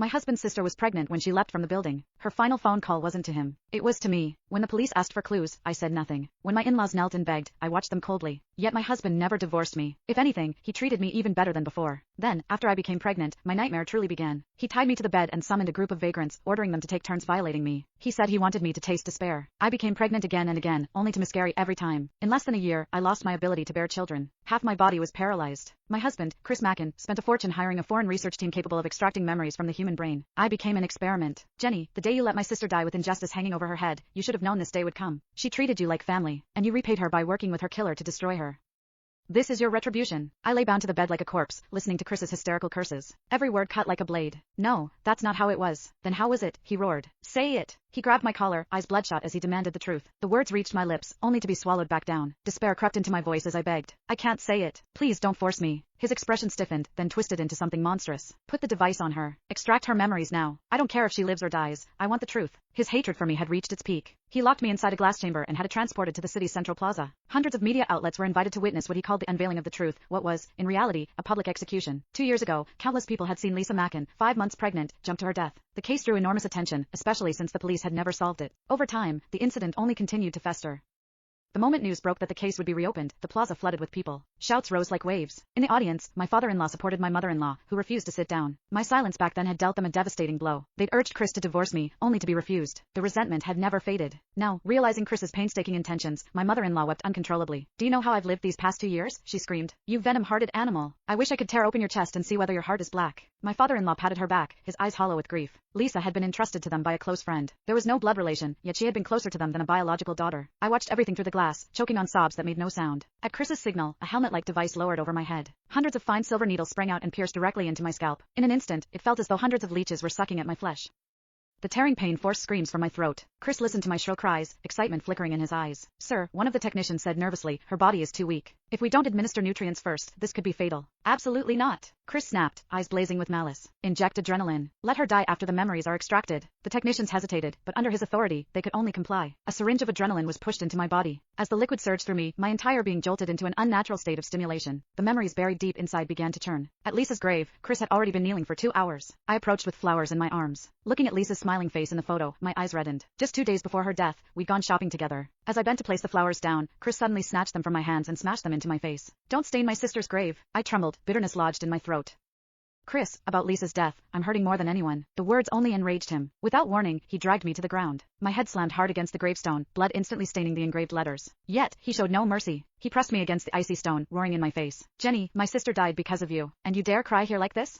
My husband's sister was pregnant when she left from the building. Her final phone call wasn't to him. It was to me. When the police asked for clues, I said nothing. When my in-laws knelt and begged, I watched them coldly. Yet my husband never divorced me. If anything, he treated me even better than before. Then, after I became pregnant, my nightmare truly began. He tied me to the bed and summoned a group of vagrants, ordering them to take turns violating me. He said he wanted me to taste despair. I became pregnant again and again, only to miscarry every time. In less than a year, I lost my ability to bear children. Half my body was paralyzed. My husband, Chris Mackin, spent a fortune hiring a foreign research team capable of extracting memories from the human brain. I became an experiment. Jenny, the day you let my sister die with injustice hanging over her head, you should have known this day would come. She treated you like family, and you repaid her by working with her killer to destroy her. This is your retribution. I lay bound to the bed like a corpse, listening to Chris's hysterical curses. Every word cut like a blade. No, that's not how it was. Then how was it? He roared. Say it. He grabbed my collar, eyes bloodshot as he demanded the truth. The words reached my lips, only to be swallowed back down. Despair crept into my voice as I begged. I can't say it. Please don't force me. His expression stiffened, then twisted into something monstrous. Put the device on her. Extract her memories now. I don't care if she lives or dies. I want the truth. His hatred for me had reached its peak. He locked me inside a glass chamber and had it transported to the city's central plaza. Hundreds of media outlets were invited to witness what he called the unveiling of the truth, what was, in reality, a public execution. 2 years ago, countless people had seen Lisa Mackin, 5 months pregnant, jump to her death. The case drew enormous attention, especially since the police had never solved it. Over time, the incident only continued to fester. The moment news broke that the case would be reopened, the plaza flooded with people. Shouts rose like waves. In the audience, my father-in-law supported my mother-in-law, who refused to sit down. My silence back then had dealt them a devastating blow. They'd urged Chris to divorce me, only to be refused. The resentment had never faded. Now, realizing Chris's painstaking intentions, my mother-in-law wept uncontrollably. Do you know how I've lived these past 2 years? She screamed. You venom-hearted animal. I wish I could tear open your chest and see whether your heart is black. My father-in-law patted her back, his eyes hollow with grief. Lisa had been entrusted to them by a close friend. There was no blood relation, yet she had been closer to them than a biological daughter. I watched everything through the glass, choking on sobs that made no sound. At Chris's signal, a helmet-like device lowered over my head. Hundreds of fine silver needles sprang out and pierced directly into my scalp. In an instant, it felt as though hundreds of leeches were sucking at my flesh. The tearing pain forced screams from my throat. Chris listened to my shrill cries, excitement flickering in his eyes. Sir, one of the technicians said nervously, her body is too weak. If we don't administer nutrients first, this could be fatal. Absolutely not. Chris snapped, eyes blazing with malice. Inject adrenaline. Let her die after the memories are extracted. The technicians hesitated, but under his authority, they could only comply. A syringe of adrenaline was pushed into my body. As the liquid surged through me, my entire being jolted into an unnatural state of stimulation. The memories buried deep inside began to churn. At Lisa's grave, Chris had already been kneeling for 2 hours. I approached with flowers in my arms. Looking at Lisa's smiling face in the photo, my eyes reddened. Just 2 days before her death, we'd gone shopping together. As I bent to place the flowers down, Chris suddenly snatched them from my hands and smashed them into my face. Don't stain my sister's grave. I trembled, bitterness lodged in my throat. Chris, about Lisa's death, I'm hurting more than anyone. The words only enraged him. Without warning, he dragged me to the ground. My head slammed hard against the gravestone, blood instantly staining the engraved letters. Yet, he showed no mercy. He pressed me against the icy stone, roaring in my face. Jenny, my sister died because of you, and you dare cry here like this?